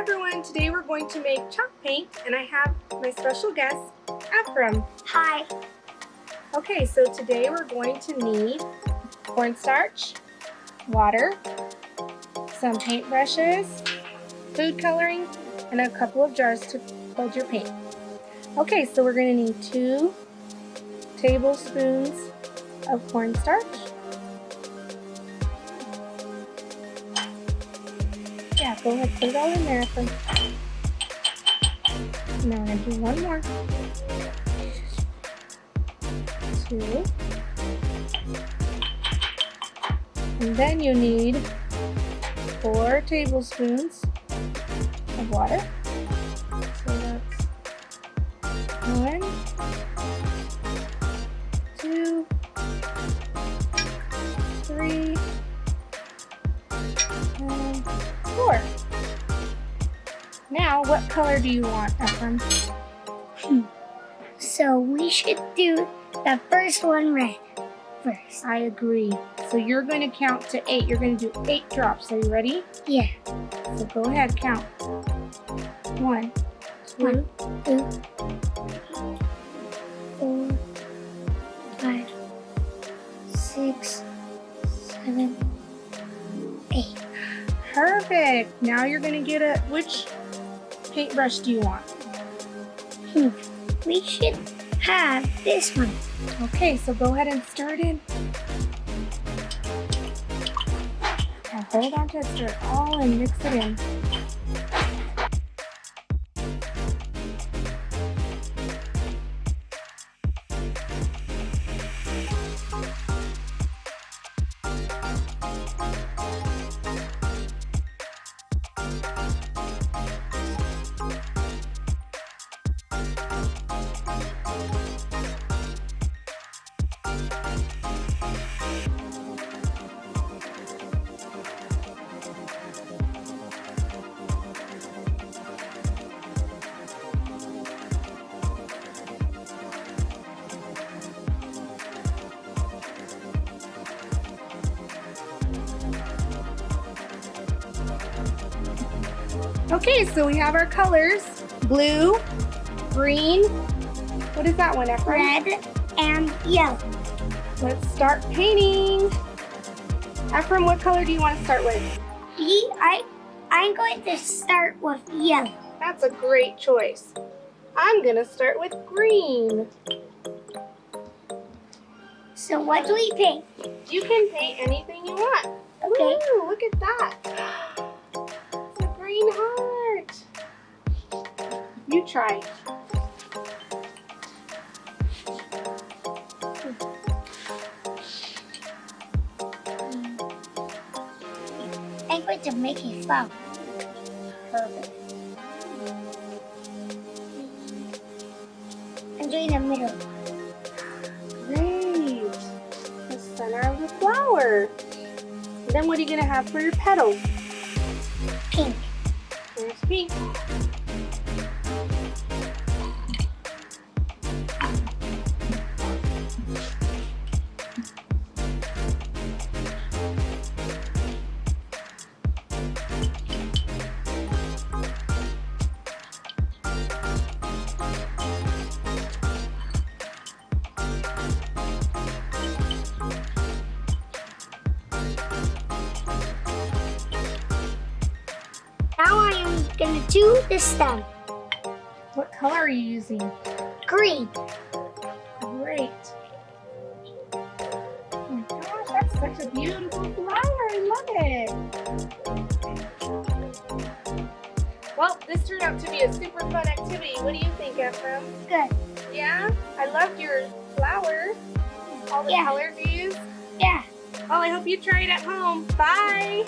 Hi everyone, today we're going to make chalk paint and I have my special guest, Ephraim. Hi. Okay, so today we're going to need cornstarch, water, some paintbrushes, food coloring, and a couple of jars to hold your paint. Okay, so we're going to need 2 tablespoons of cornstarch. Yeah, go ahead, put it all in there. Now we're going to do one more. 2. And then you need 4 tablespoons of water. So that's 1, 2, 3, and 4. Now, what color do you want, Ephraim? So we should do the first one red first. I agree. So you're going to count to 8. You're going to do 8 drops. Are you ready? Yeah. So go ahead, count. 1, 2, 2, 4, 5, 6, 7, 8. Perfect. Now you're going to get which paintbrush do you want? We should have this one. Okay, so go ahead and stir it in. Now hold on to it, stir it all and mix it in. Okay, so we have our colors. Blue, green, what is that one, Ephraim? Red and yellow. Let's start painting. Ephraim, what color do you want to start with? I'm going to start with yellow. That's a great choice. I'm gonna start with green. So what do we paint? You can paint anything you want. Okay. Ooh, look at that. It's a green heart. You try. I'm going to make a flower. Perfect. I'm doing the middle. Great. The center of the flower. Then what are you gonna have for your petals? Pink. There's pink. Now I am going to do the stem. What color are you using? Green. Great. Oh my gosh, that's such a beautiful flower. I love it. Well, this turned out to be a super fun activity. What do you think, Ephraim? Good. Yeah? I loved your flower. All the colors you used. Yeah. Well, I hope you try it at home. Bye.